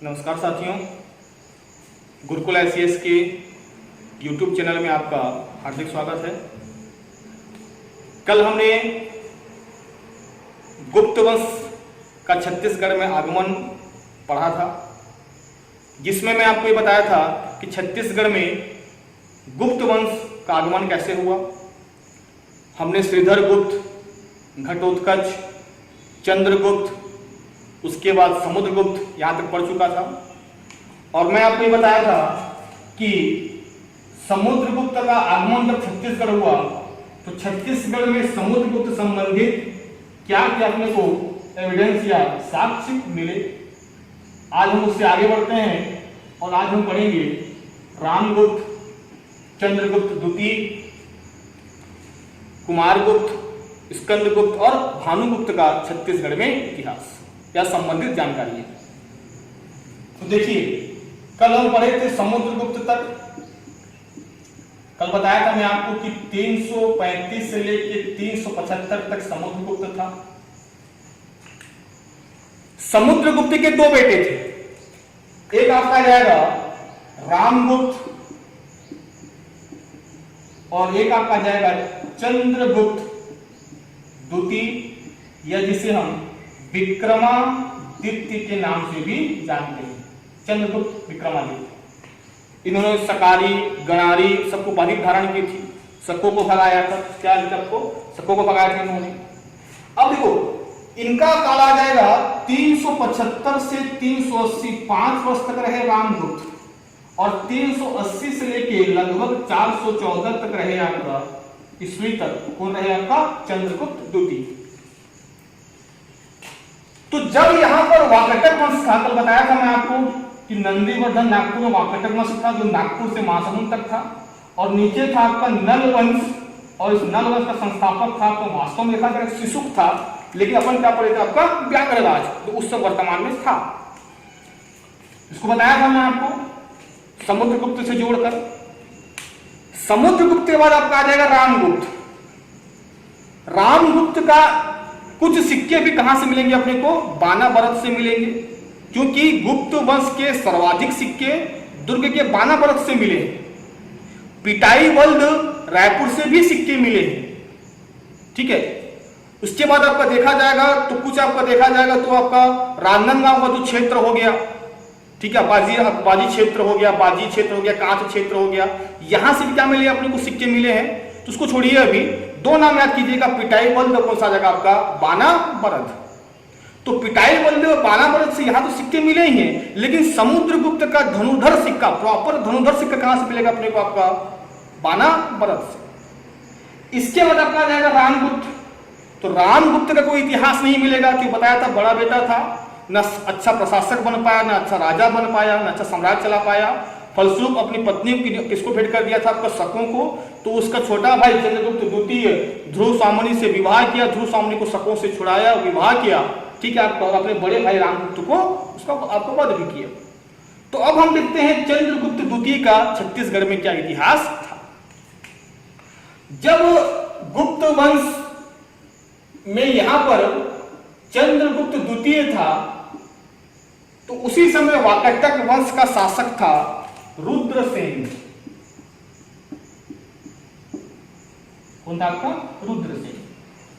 नमस्कार साथियों, गुरुकुल ICS के YouTube चैनल में आपका हार्दिक स्वागत है। कल हमने गुप्त वंश का छत्तीसगढ़ में आगमन पढ़ा था, जिसमें मैं आपको ये बताया था कि छत्तीसगढ़ में गुप्त वंश का आगमन कैसे हुआ। हमने श्रीधर गुप्त, घटोत्कच, चंद्रगुप्त, उसके बाद समुद्रगुप्त यहाँ तक पढ़ चुका था। और मैं आपको ये बताया था कि समुद्रगुप्त का आगमन जब छत्तीसगढ़ हुआ तो छत्तीसगढ़ में समुद्रगुप्त संबंधित क्या क्या अपने को एविडेंस या साक्ष्य मिले। आज हम उससे आगे बढ़ते हैं और आज हम पढ़ेंगे रामगुप्त, चंद्रगुप्त द्वितीय, कुमारगुप्त, स्कंदगुप्त और भानुगुप्त का छत्तीसगढ़ में इतिहास या संबंधित जानकारी है। तो देखिए, कल हम पढ़े थे समुद्रगुप्त तक। कल बताया था मैं आपको कि 335 से लेकर 375 तक समुद्रगुप्त था। समुद्रगुप्त के दो बेटे थे, एक आपका जाएगा रामगुप्त और एक आपका जाएगा चंद्रगुप्त द्वितीय, या जिसे हम विक्रमादित्य के नाम से भी जानते हैं। चंद्रगुप्त, विक्रमादित्य। इन्होंने सकारी, गणारी सबको उपाधि धारण की थी, शकों को भगाया था। क्या शकों को भगाया था इन्होंने। अब देखो, इनका काल आ जाएगा 375 से 380, 5 वर्ष तक रहे रामगुप्त, और 380 से लेके लगभग 414 तक रहे आपका ईस्वी तक। कौन रहे आपका? चंद्रगुप्त द्वितीय। तो जब यहां पर वाकटक वंश था, कल बताया था मैं आपको कि नंदीवर्धन नागपुर में वाकटक वंश था, जो नागपुर से महासमुंद तक था, और नीचे था आपका नल वंश, और इस नल वंश का संस्थापक था आपको वास्तव में देखा जाए शिशुक था, लेकिन अपन क्या पढ़े थे आपका व्याघ्रराज, जो उस समय वर्तमान में था। इसको बताया था मैं आपको समुद्रगुप्त से जोड़कर। समुद्रगुप्त के बाद आपका आ जाएगा रामगुप्त। रामगुप्त का कुछ सिक्के भी कहां से मिलेंगे अपने को? बानाबरत से मिलेंगे, क्योंकि गुप्त वंश के सर्वाधिक सिक्के दुर्ग के बानाबरत से मिले। पिटाई वल्द रायपुर से भी सिक्के मिले हैं, ठीक है। उसके बाद आपका देखा जाएगा तो कुछ आपका देखा जाएगा तो आपका राजनांदगांव का जो क्षेत्र हो गया, ठीक है, बाजी क्षेत्र हो गया, बाजी क्षेत्र हो गया, कांच क्षेत्र हो गया, यहां से भी क्या मिले अपने को? सिक्के मिले हैं। तो उसको छोड़िए, अभी दो नाम याद कीजिएगा, पिटाई बल्द और कौन सा जगह आपका? बानाबरद। तो पिटाई बल्द और बानाबरद से यहां तो सिक्के मिले ही हैं, लेकिन समुद्रगुप्त का धनुधर सिक्का, प्रॉपर धनुधर सिक्का कहां से मिलेगा अपने को? आपका बानाबरद से। इसके बाद आपका जाएगा रामगुप्त। तो रामगुप्त का कोई इतिहास नहीं मिलेगा, क्यों? बताया था बड़ा बेटा था, न अच्छा प्रशासक बन पाया, न अच्छा राजा बन पाया, न अच्छा साम्राज्य चला पाया। फलस्वरूप अपनी पत्नी किसको भेंट कर दिया था? आपका शकों को। तो उसका छोटा भाई चंद्रगुप्त द्वितीय ध्रुव सामनी से विवाह किया, ध्रुव सामनी को शकों से छुड़ाया, विवाह किया, ठीक है, आपको अपने बड़े भाई रामगुप्त को उसका आपको वध भी किया। तो अब हम देखते हैं चंद्रगुप्त द्वितीय का छत्तीसगढ़ में क्या इतिहास था। जब गुप्त वंश में यहां पर चंद्रगुप्त द्वितीय था, तो उसी समय वाकटक वंश का शासक था रुद्रसेन। कौन था आपका? रुद्रसेन।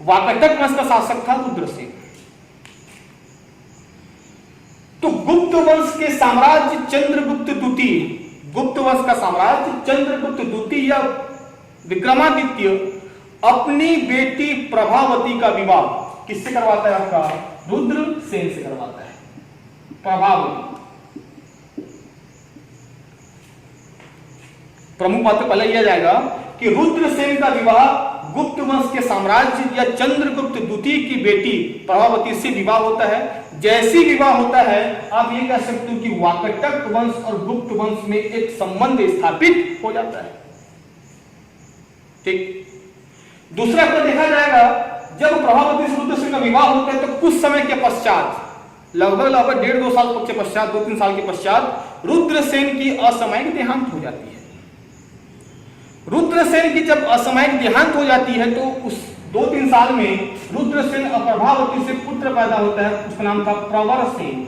वाकटक वंश का शासक था रुद्रसेन। तो गुप्त वंश के साम्राज्य चंद्रगुप्त द्वितीय, गुप्त वंश का साम्राज्य चंद्रगुप्त द्वितीय या विक्रमादित्य अपनी बेटी प्रभावती का विवाह किससे करवाता है? आपका रुद्रसेन से करवाता है। प्रभावती प्रमुख बात तो पहले यह जाएगा कि रुद्रसेन का विवाह गुप्त वंश के साम्राज्य या चंद्रगुप्त द्वितीय की बेटी प्रभावती से विवाह होता है। जैसी विवाह होता है, आप ये कह सकते हो कि वाकटक वंश और गुप्त वंश में एक संबंध स्थापित हो जाता है, ठीक। दूसरा आपको देखा जाएगा, जब प्रभावती से रुद्रसेन का विवाह होता है तो कुछ समय के पश्चात, लगभग 1.5-2 साल के पश्चात, 2-3 साल के पश्चात रुद्रसेन की असामयिक देहांत हो जाती है। रुद्रसेन की जब असामयिक देहांत हो जाती है तो उस 2-3 साल में रुद्रसेन और प्रभावती से पुत्र पैदा होता है, उसका नाम था प्रवरसेन।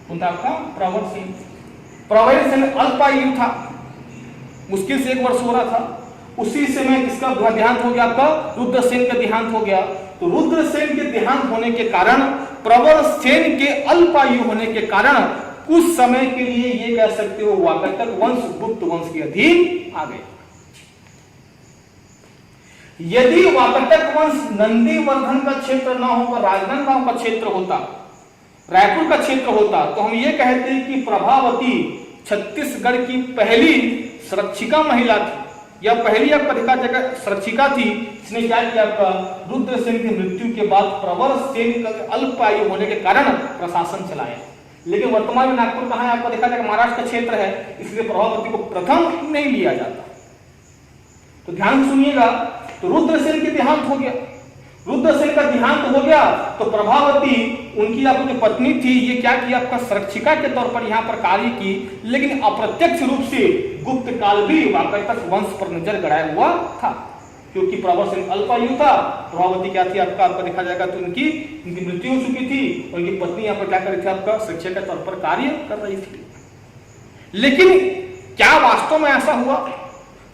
कौन था आपका? प्रवरसेन। प्रवरसेन अल्पायु था, मुश्किल से 1 वर्ष हो रहा था। उसी समय किसका देहांत हो गया? आपका रुद्रसेन का देहांत हो गया। तो रुद्रसेन के देहांत होने के कारण, प्रवरसेन के अल्पायु होने के कारण कुछ समय के लिए ये कह सकते हो वाकाटक वंश गुप्त वंश के अधीन आ गया। यदि वाकाटक वंश नंदीवर्धन का क्षेत्र ना होकर राजनांदगांव का क्षेत्र होता, रायपुर का क्षेत्र होता, तो हम ये कहते हैं कि प्रभावती छत्तीसगढ़ की पहली संरक्षिका महिला थी, या पहली आपका देखा जाएगा संरक्षिका थी, जिसने क्या किया? आपका रुद्रसेन की मृत्यु के बाद प्रवरसेन का अल्पायु होने के कारण प्रशासन चलाया। लेकिन वर्तमान में नागपुर कहां है? आपको देखा जाएगा महाराष्ट्र का क्षेत्र है, इसलिए प्रभावती को प्रथम नहीं लिया जाता। तो ध्यान से सुनिएगा। तो रुद्रसेन के देहांत हो गया, रुद्रसेन का देहांत हो गया तो प्रभावती, उनकी आपकी जो पत्नी थी, ये क्या किया? आपका संरक्षिका के तौर पर यहां पर कार्य की, लेकिन अप्रत्यक्ष रूप से गुप्त काल भी वाकाटक वंश पर नजर गड़ाया हुआ था, क्योंकि प्रवरसेन अल्पायु था। प्रभावती क्या थी? आपका देखा जाएगा तो उनकी मृत्यु हो चुकी थी, उनकी पत्नी यहाँ पर क्या कर रही थी? आपका शिक्षक के तौर पर कार्य कर रही थी। लेकिन क्या वास्तव में ऐसा हुआ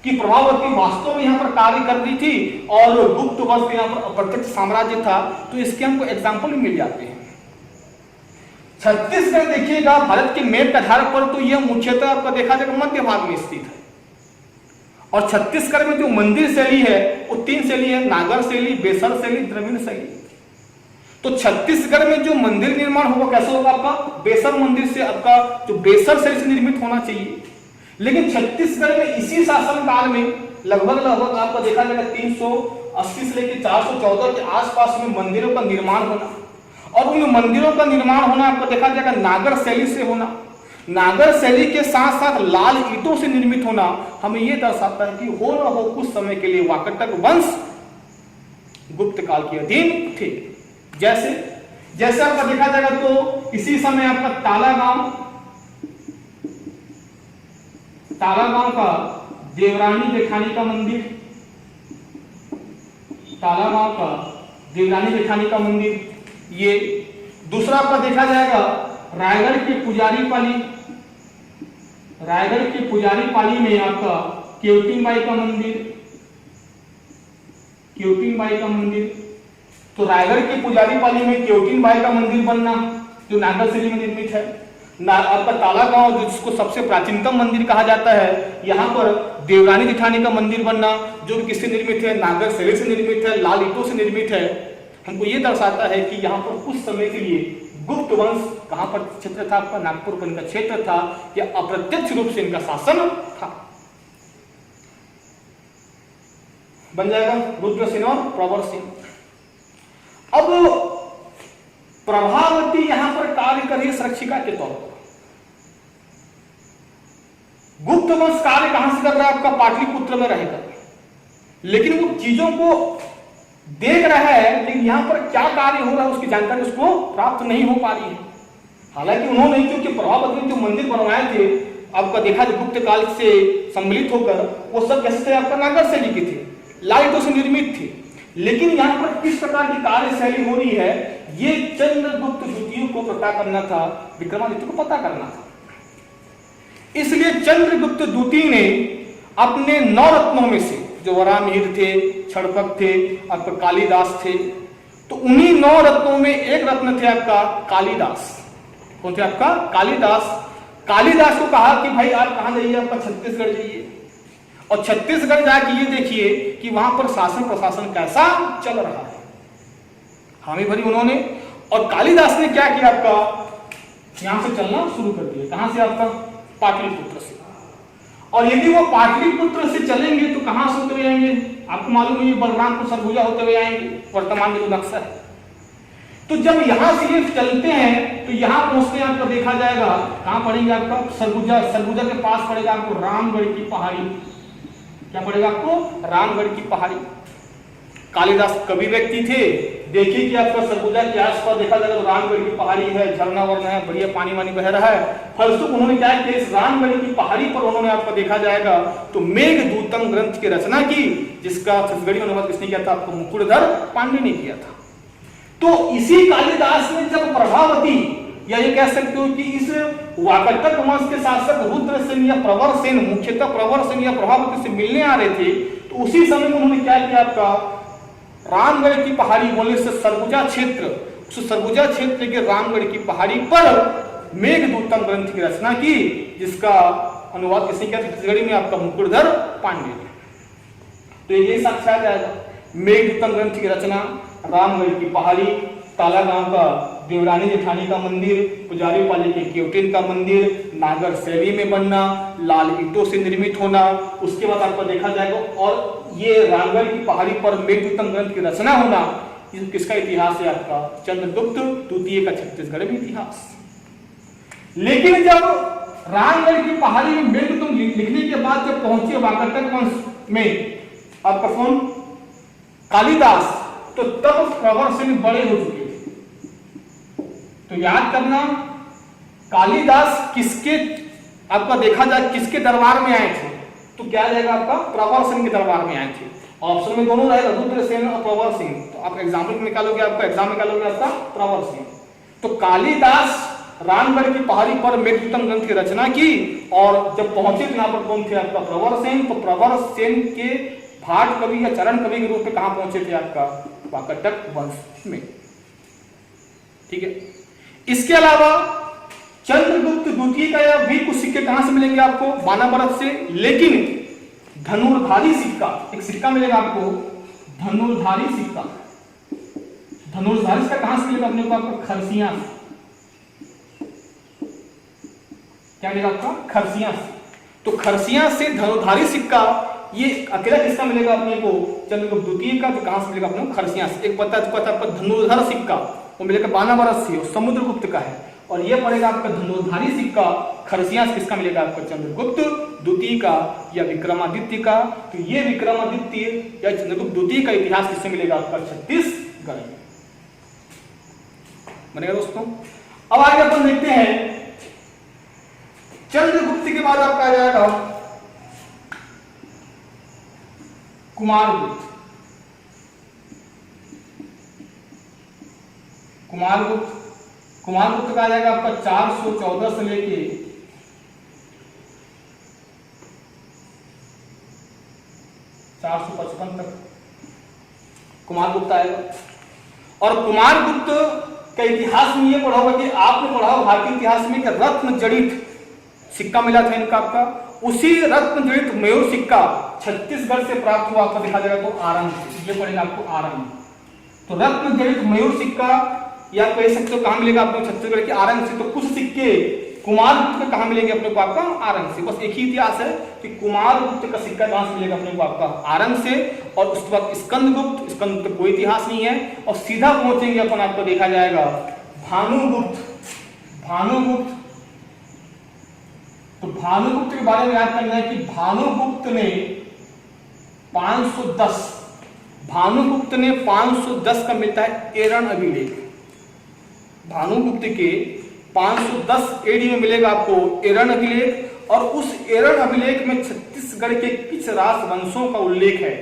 कि प्रभावती वास्तव में यहाँ पर कार्य कर रही थी और गुप्त वंश यहाँ पर अप्रत्यक्ष साम्राज्य था? तो इसके हमको एग्जाम्पल भी मिल जाते हैं। छत्तीसगढ़ देखिएगा भारत के मैप के आधार पर तो यह मुख्यतः आपका देखा जाएगा मध्य भाग में स्थित है, और छत्तीसगढ़ में जो मंदिर शैली है वो 3 शैली है, नागर शैली, बेसर शैली, द्रविड़ शैली। तो छत्तीसगढ़ में जो मंदिर निर्माण होगा कैसे होगा? आपका बेसर मंदिर से, आपका जो बेसर शैली से निर्मित होना चाहिए। लेकिन छत्तीसगढ़ में इसी शासन काल में लगभग आपको देखा जाएगा 380 से लेकर 414 के आसपास में मंदिरों का निर्माण होना, और उन मंदिरों का निर्माण होना आपको देखा जाएगा नागर शैली से होना। नागर शैली के साथ साथ लाल ईंटों से निर्मित होना हमें यह दर्शाता है कि हो न हो कुछ समय के लिए वाकाटक वंश गुप्त काल के अधीन थे। जैसे आपका देखा जाएगा तो इसी समय आपका तालागांव का देवरानी जेठानी का मंदिर, तालागांव का देवरानी जेठानी का मंदिर, ये दूसरा आपका देखा जाएगा रायगढ़ के पुजारी पाली में आपका केवटीबाई का मंदिर। तो रायगढ़ के पुजारी पाली में केवटीबाई का मंदिर बनना जो नागर शैली में निर्मित है। आपका तालागांव जिसको सबसे प्राचीनतम मंदिर कहा जाता है, यहाँ पर देवरानी जेठानी का मंदिर बनना जो कि किससे निर्मित है? नागर शैली से निर्मित है, लाल ईंटों से निर्मित है। हमको ये दर्शाता है कि यहाँ पर कुछ समय के लिए गुप्त वंश कहां पर क्षेत्र था? आपका नागपुर का इनका क्षेत्र था, या अप्रत्यक्ष रूप से इनका शासन था। बन जाएगा रुद्रसेन और प्रवरसेन। अब प्रभावती यहां पर कार्य कर रही है संरक्षिका के तौर पर। गुप्त वंश कार्य कहां से कर रहा है? आपका पाटलिपुत्र में रहेगा, लेकिन वो चीजों को देख रहा है, लेकिन यहां पर क्या कार्य हो रहा है उसकी जानकारी उसको प्राप्त नहीं हो पा रही है। हालांकि उन्होंने क्योंकि प्रभावती ने जो मंदिर बनवाए थे आपका देखा जो गुप्त काल से सम्मिलित होकर, वो सब कैसे थे? आपका नागर शैली के थे, लाल ईंटों से निर्मित थे। लेकिन यहां पर किस प्रकार की कार्यशैली हो रही है, ये चंद्रगुप्त द्वितीय को पता करना था, विक्रमादित्य को पता करना था। इसलिए चंद्रगुप्त द्वितीय ने अपने 9 रत्नों में से, जो वरामिहिर थे, क्षणपक थे, आपका कालिदास थे, तो उन्हीं 9 रत्नों में एक रत्न थे आपका कालिदास। कौन थे? आपका कालिदास। कालिदास को कहा कि भाई आप कहां जाइए? आपका छत्तीसगढ़ जाइए, और छत्तीसगढ़ जाके ये देखिए कि वहां पर शासन प्रशासन कैसा चल रहा है। हामी भरी उन्होंने, और कालिदास ने क्या किया? आपका यहां से चलना शुरू कर दिया। कहां से? आपका पाटलिपुत्र से। और यदि वो पाटलिपुत्र से चलेंगे तो कहां से होते हुए आएंगे? आपको मालूम है ये बलरामपुर सरगुजा होते हुए आएंगे, वर्तमान में जो नक्शा है। तो जब यहां से ये चलते हैं तो यहां पहुंचते हैं, आपको देखा जाएगा कहां पड़ेंगे? आपका सरगुजा के पास पड़ेगा आपको रामगढ़ की पहाड़ी। क्या पड़ेगा आपको? रामगढ़ की पहाड़ी। कालिदास कवि व्यक्ति थे, देखिए कि आपका सरगुजा के आसपास देखा जाएगा तो रामगढ़ की पहाड़ी है, झरना वरना है, बढ़िया पानी वानी बह रहा है। फलस्वरूप उन्होंने क्या किया? इस रामगढ़ की पहाड़ी पर उन्होंने आपको देखा जाएगा तो मेघदूतम ग्रंथ की रचना की, जिसका छत्तीसगढ़ी अनुवाद किसने किया था? आपको मुकुटधर पांडे ने किया था। तो इसी कालिदास ने जब प्रभावती या ये कह सकते हो कि इस वाकाटक वंश के शासक रुद्रसेन या प्रवरसेन, मुख्यतः प्रवरसेन या प्रभावती से मिलने आ रहे थे, तो उसी समय में उन्होंने क्या किया, आपका रामगढ़ की पहाड़ी बोलने से सरगुजा क्षेत्र, उस सरगुजा क्षेत्र के रामगढ़ की पहाड़ी पर मेघदूतम ग्रंथ की रचना की, जिसका अनुवाद किसने किया, छत्तीसगढ़ी में आपका मुकुटधर पांडे ने। तो ये साक्षात आएगा, मेघदूतम ग्रंथ की रचना, रामगढ़ की पहाड़ी, ताला गांव का देवरानी जेठानी का मंदिर, पुजारी पाली के केवटिन का मंदिर, नागर शैली में बनना, लाल ईंटों से निर्मित होना, उसके बाद आपको देखा जाएगा, और ये रामगढ़ की पहाड़ी पर मेघदूतम ग्रंथ की रचना होना, किसका इतिहास है, आपका चंद्रगुप्त द्वितीय का छत्तीसगढ़ में इतिहास। लेकिन जब रामगढ़ की पहाड़ी में मेघदूतम लिखने के बाद जब पहुंचे वाकाटक वंश में आपका कौन, कालिदास, तो तब प्रवरसेन बड़े हो चुके थे। तो याद करना, कालिदास किसके, आपका देखा जाए किसके दरबार में आए थे, तो क्या जाएगा आपका, प्रवरसेन के दरबार में आए थे। ऑप्शन में दोनों रहेगा, रुद्रसेन और प्रवरसेन, तो आप एग्जाम्पल निकालोगे, आपका एग्जाम निकालोगे आपका प्रवरसेन। तो कालिदास रामगढ़ की पहाड़ी पर मेघदूतम ग्रंथ की रचना की, और जब पहुंचे तो यहाँ पर कौन थे, आपका प्रवरसेन। तो प्रवरसेन के भाट कवि या चरण कवि के रूप में कहां पहुंचे थे, आपका वाकाटक वंश में। ठीक है, इसके अलावा चंद्रगुप्त द्वितीय का या भी कुछ सिक्के कहां से मिलेंगे आपको, बानाबरत से, लेकिन धनुर्धारी सिक्का, एक सिक्का मिलेगा आपको, धनुर्धारी सिक्का। धनुर्धारी सिक्का कहां से मिलेगा अपने को, आपको खरसिया से। क्या मिलेगा आपका, खरसिया से। तो खरसिया से धनुर्धारी सिक्का, ये अकेला किसका मिलेगा अपने को, चंद्रगुप्त द्वितीय का। तो कहां से मिलेगा अपने को, खरसिया से। एक पता आपका धनुर्धर सिक्का, वो मिलेगा बानाबरस से, समुद्रगुप्त का है, और ये पड़ेगा आपका धनुर्धारी सिक्का खरसिया से, किसका मिलेगा आपको, चंद्रगुप्त द्वितीय का या विक्रमादित्य का। तो ये विक्रमादित्य या चंद्रगुप्त द्वितीय का इतिहास किससे मिलेगा आपका, छत्तीसगढ़ में बनेगा दोस्तों। अब आगे अपन देखते हैं, चंद्रगुप्त के बाद आपका आ जाएगा कुमारगुप्त। कुमारगुप्त का आ जाएगा आपका 414 से लेके 455 तक कुमारगुप्त आएगा। और कुमारगुप्त का इतिहास में ये पढ़ा होगा कि आपने पढ़ा होगा भारतीय इतिहास में कि रत्न जड़ित सिक्का मिला था इनका आपका, उसी रत्न जड़ित मयूर सिक्का छत्तीसगढ़ से प्राप्त हुआ, आपको देखा जाएगा तो आरंग से, ये पड़ेगा आपको आरंग। तो रत्न जड़ित मयूर सिक्का या कह सकते हो कहां मिलेगा आपको, छत्तीसगढ़ के आरंग से। तो कुछ सिक्के कुमारगुप्त के कहां मिलेंगे अपने को, आपका आरंग से। बस एक ही इतिहास है कि कुमारगुप्त का सिक्का कहां से मिलेगा अपने को, आपका आरंग से। और उसके बाद स्कंदगुप्त का कोई इतिहास नहीं है, और सीधा पहुंचेंगे अपन, आपको देखा जाएगा भानुगुप्त। तो भानुगुप्त के बारे में याद करना है कि भानुगुप्त ने 510 का मिलता है एरन अभिलेख। भानुगुप्त के 510 एडी में मिलेगा आपको एरन अभिलेख, और उस एरन अभिलेख में छत्तीसगढ़ के किछ राजवंशों का उल्लेख है।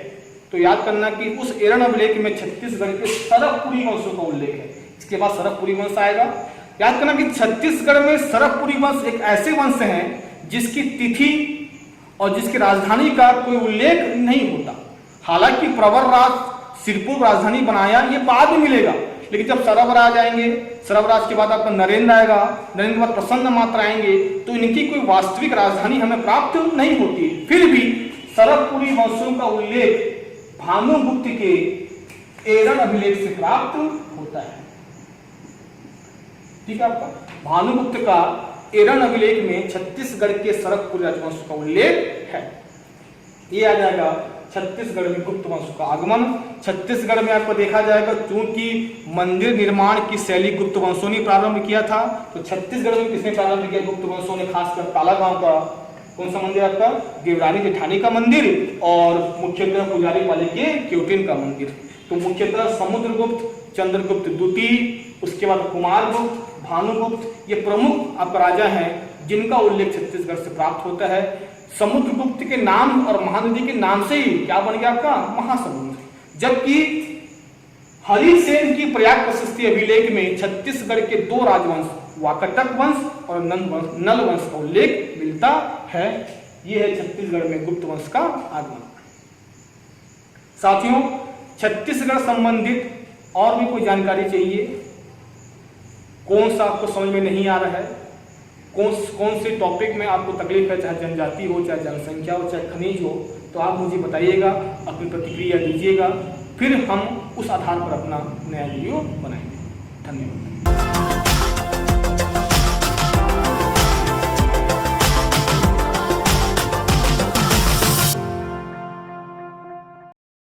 तो याद करना कि उस एरन अभिलेख में छत्तीसगढ़ के सरकपुरी वंशों का उल्लेख है। इसके बाद सरकपुरी वंश आएगा। याद करना कि छत्तीसगढ़ में सरकपुरी वंश एक ऐसे वंश हैं जिसकी तिथि और जिसकी राजधानी का कोई उल्लेख नहीं होता। हालांकि प्रवरराज सिरपुर राजधानी बनाया, ये बाद में मिलेगा, लेकिन जब सरवराज आएंगे, सरवराज के बाद आपका नरेंद्र आएगा, नरेंद्र के बाद प्रसन्न मात्र आएंगे, तो इनकी कोई वास्तविक राजधानी हमें प्राप्त नहीं होती। फिर भी सरकपुरी वंशों का उल्लेख भानुगुप्त के एरन अभिलेख से प्राप्त होता है। ठीक है, आपका भानुगुप्त का एरन अभिलेख में छत्तीसगढ़ के सरकपुरी राजवंश का उल्लेख है। ये आ जाएगा छत्तीसगढ़ में गुप्त वंश का आगमन। छत्तीसगढ़ में आपको देखा जाएगा क्योंकि मंदिर निर्माण की शैली गुप्त वंशों ने प्रारंभ किया था, तो छत्तीसगढ़ में किसने प्रारंभ किया, गुप्त वंशों ने। खासकर ताला गांव का कौन सा मंदिर आपका, देवरानी जेठानी का मंदिर, और मुख्यतः पुजारी पाली के केवटिन का मंदिर। तो मुख्यतः समुद्रगुप्त, चंद्रगुप्त द्वितीय, उसके बाद कुमारगुप्त, भानुगुप्त, ये प्रमुख आपका राजा हैं जिनका उल्लेख छत्तीसगढ़ से प्राप्त होता है। समुद्रगुप्त के नाम और महानदी के नाम से ही क्या बन गया आपका, महासमुद्र। जबकि हरिसेन की प्रयाग प्रशस्ति अभिलेख में छत्तीसगढ़ के 2 राजवंश वाकाटक वंश और नल वंश का उल्लेख मिलता है। यह है छत्तीसगढ़ में गुप्त वंश का आगमन। साथियों, छत्तीसगढ़ संबंधित और भी कोई जानकारी चाहिए, कौन सा आपको समझ में नहीं आ रहा है, कौन से टॉपिक में आपको तकलीफ है, चाहे जनजाति हो, चाहे जनसंख्या हो, चाहे खनिज हो, तो आप मुझे बताइएगा, अपनी प्रतिक्रिया दीजिएगा, फिर हम उस आधार पर अपना नया वीडियो बनाएंगे। धन्यवाद।